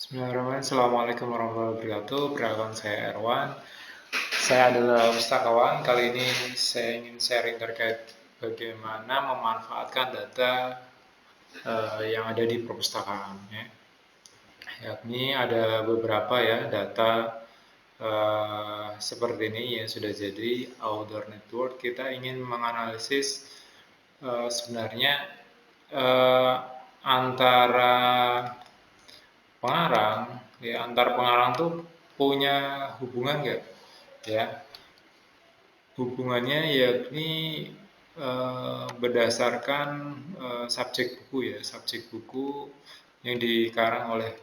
Bismillahirrahmanirrahim. Assalamualaikum warahmatullahi wabarakatuh. Perkenalkan saya Erwan. Saya adalah pustakawan. Kali ini saya ingin sharing terkait bagaimana memanfaatkan data yang ada di perpustakaan. Yakni ada beberapa ya data seperti ini yang sudah jadi outdoor network. Kita ingin menganalisis sebenarnya uh, antara pengarang, ya antar pengarang tuh punya hubungan nggak, ya hubungannya yakni berdasarkan subjek buku, ya subjek buku yang dikarang oleh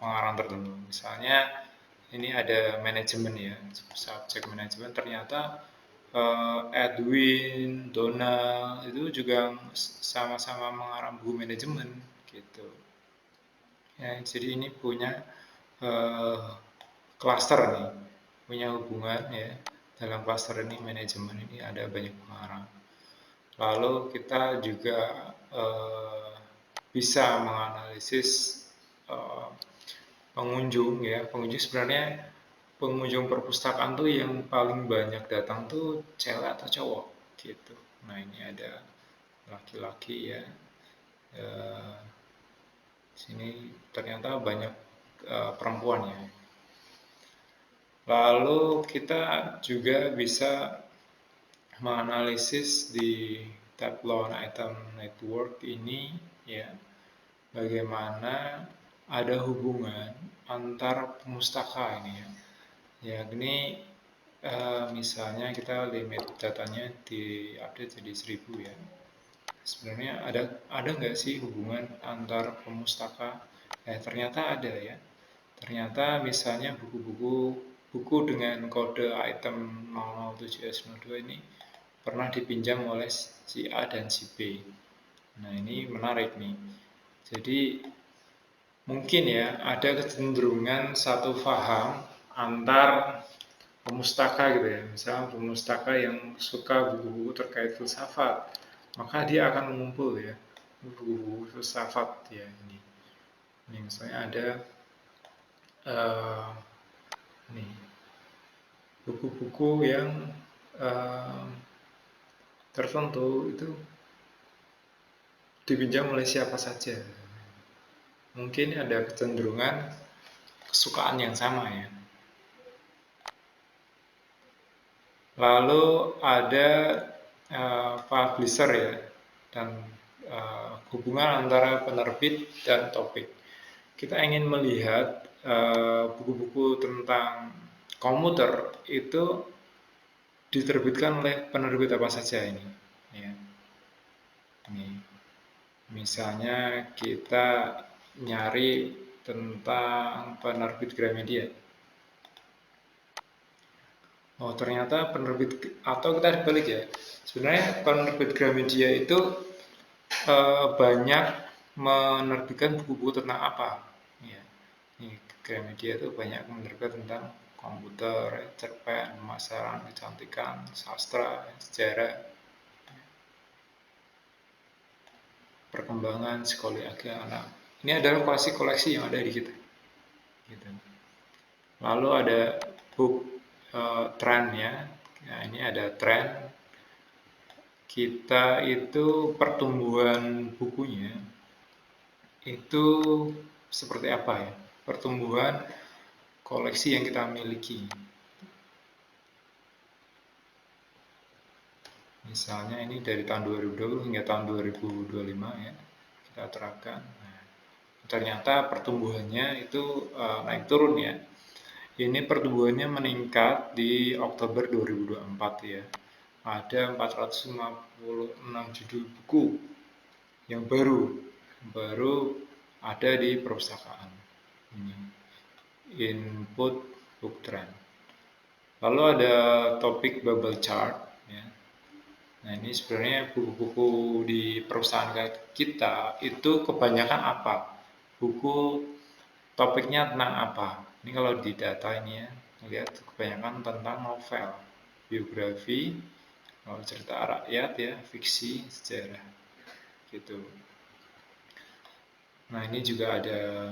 pengarang tertentu. Misalnya ini ada manajemen, ya subjek manajemen, ternyata Edwin, Donald itu juga sama-sama mengarang buku manajemen gitu. Ya, jadi ini punya cluster nih, punya hubungan ya. Dalam cluster ini manajemen ini ada banyak pengarang. Lalu kita juga bisa menganalisis eh, pengunjung, ya. Pengunjung sebenarnya, pengunjung perpustakaan tuh yang paling banyak datang tuh cewek atau cowok gitu. Nah, ini ada laki-laki ya. Eh, Sini ternyata banyak perempuan ya. Lalu kita juga bisa menganalisis di tab Loan Item Network ini, ya, bagaimana ada hubungan antar pustaka ini, ya. Yakni misalnya kita limit datanya di update jadi 1000 ya. Sebenarnya ada nggak sih hubungan antar pemustaka? Ternyata ada ya. Ternyata misalnya buku dengan kode item 007S02 ini pernah dipinjam oleh si A dan si B. Nah, ini menarik nih. Jadi mungkin ya ada kecenderungan satu faham antar pemustaka gitu ya. Misalnya pemustaka yang suka buku-buku terkait filsafat, maka dia akan mengumpul ya buku-buku filsafat ya ini. Ini misalnya ada uh, nih buku-buku yang uh, tertentu itu dipinjam oleh siapa saja. Mungkin ada kecenderungan kesukaan yang sama ya. Lalu ada publisher ya, dan hubungan antara penerbit dan topik. Kita ingin melihat buku-buku tentang komputer itu diterbitkan oleh penerbit apa saja ini. Ya. Ini. Misalnya kita nyari tentang penerbit Gramedia. Oh, ternyata penerbit, atau kita balik ya. Sebenarnya penerbit Gramedia itu banyak menerbitkan buku-buku tentang apa? Ya. Ini Gramedia itu banyak menerbitkan tentang komputer, cerpen, pemasaran, kecantikan, sastra, sejarah, perkembangan psikologi anak. Ini adalah koleksi-koleksi yang ada di kita. Gitu. Lalu ada book trend ya. Nah, ini ada tren. Kita itu pertumbuhan bukunya itu seperti apa ya? Pertumbuhan koleksi yang kita miliki. Misalnya ini dari tahun 2020 hingga tahun 2025 ya. Kita terapkan. Nah, ternyata pertumbuhannya itu naik turun ya. Ini pertumbuhannya meningkat di Oktober 2024 ya. Ada 456 judul buku yang baru ada di perpustakaan. Ini input book trend. Lalu ada topik bubble chart ya. Nah, ini sebenarnya buku-buku di perusahaan kita itu kebanyakan apa? Buku topiknya tentang apa? Ini kalau di data ini ya, lihat kebanyakan tentang novel, biografi, cerita rakyat ya, fiksi, sejarah, gitu. Nah, ini juga ada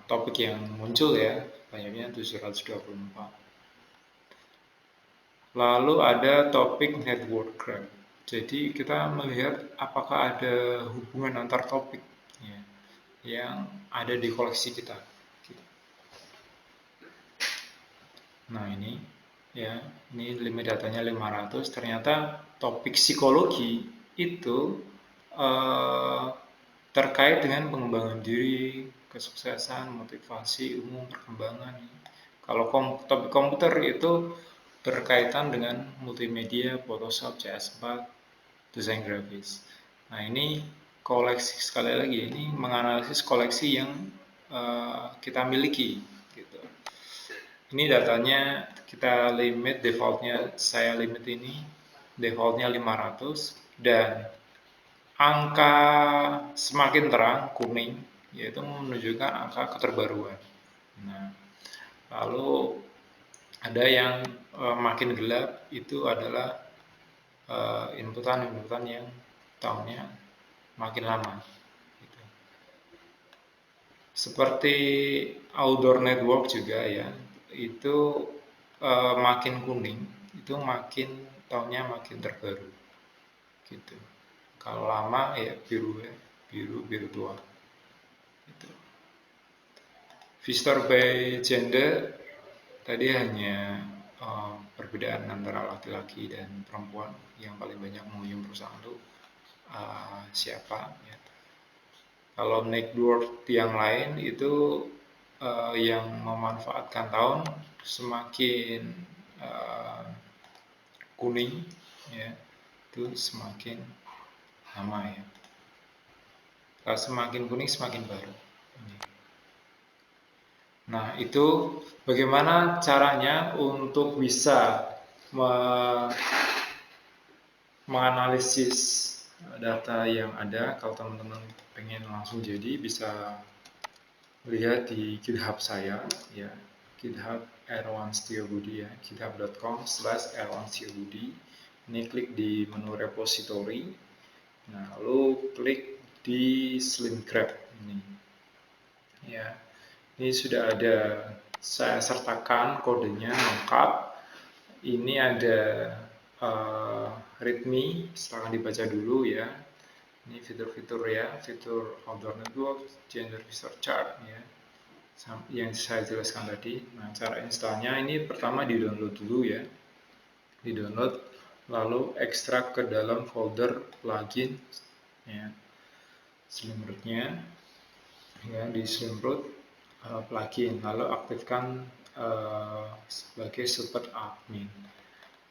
topik yang muncul ya, banyaknya 724. Lalu ada topik network graph. Jadi kita melihat apakah ada hubungan antar topik ya, yang ada di koleksi kita. Nah, ini ya, ini limit datanya 500. Ternyata topik psikologi itu eh, terkait dengan pengembangan diri, kesuksesan, motivasi umum, perkembangan. Kalau topik komputer itu berkaitan dengan multimedia, Photoshop, CS4, desain grafis. Nah, ini koleksi, sekali lagi ini menganalisis koleksi yang kita miliki gitu. Ini datanya kita limit, defaultnya saya limit ini defaultnya 500, dan angka semakin terang kuning yaitu menunjukkan angka keterbaruan. Nah, lalu ada yang makin gelap, itu adalah inputan yang tahunnya makin lama. Gitu. Seperti outdoor network juga ya, itu makin kuning, itu makin tahunnya makin terbaru. Gitu. Kalau lama ya biru ya, biru tua. Gitu. Visitor by gender tadi hanya perbedaan antara laki-laki dan perempuan, yang paling banyak mengunjungi perusahaan itu siapa ya. Kalau network yang lain itu yang memanfaatkan tahun semakin kuning ya, itu semakin lama ya. Kalau semakin kuning semakin baru. Nah, itu bagaimana caranya untuk bisa menganalisis data yang ada. Kalau teman-teman pengen langsung jadi, bisa lihat di GitHub saya ya, GitHub Erwan Setiobudi ya, github.com/erwanSetiobudi. Ini klik di menu repository, nah lalu klik di Slim Graph ini ya. Ini sudah ada, saya sertakan kodenya lengkap. Ini ada readme, silahkan dibaca dulu ya. Ini fitur-fitur ya, fitur outdoor network, gender research chart ya, yang saya jelaskan tadi. Nah, cara installnya ini pertama di-download dulu ya, di-download lalu ekstrak ke dalam folder plugin ya, Slimroot-nya ya, di Slimroot plugin, lalu aktifkan sebagai super admin.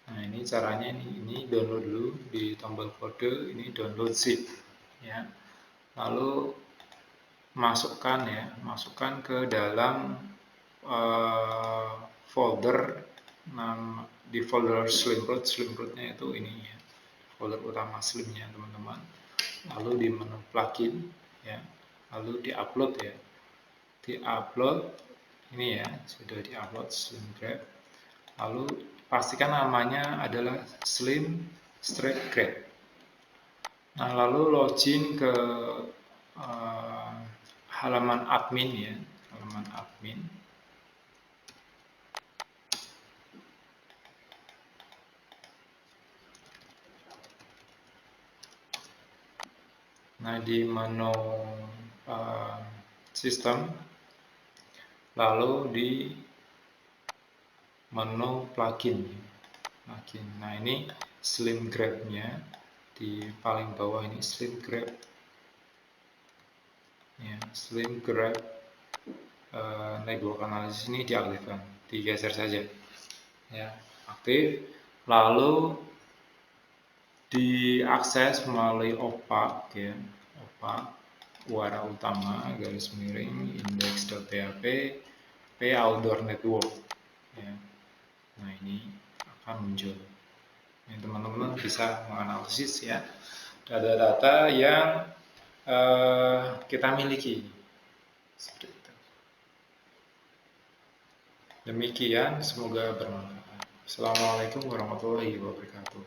Nah, ini caranya, ini download dulu di tombol kode, ini download zip ya. Lalu masukkan ke dalam folder, di folder Slimroot-nya itu ini ya, folder utama Slimnya teman-teman. Lalu di menu plugin ya, lalu di-upload ya, di-upload ini ya, sudah di-upload Slim Graph. Lalu pastikan namanya adalah Slim Straight Graph. Nah, lalu login ke halaman admin ya, halaman admin. Nah, di menu sistem, lalu di menu plugin. Nah, ini Slim Graph-nya di paling bawah, ini Slim Graph ya, Slim Graph network analysis ini diaktifkan, digeser saja ya, aktif. Lalu diakses melalui opak ya, opak URL utama garis miring index.php p outdoor network ya. Nah, ini akan muncul. Ini teman-teman bisa menganalisis ya data-data yang kita miliki. Seperti itu. Demikian, semoga bermanfaat. Assalamualaikum warahmatullahi wabarakatuh.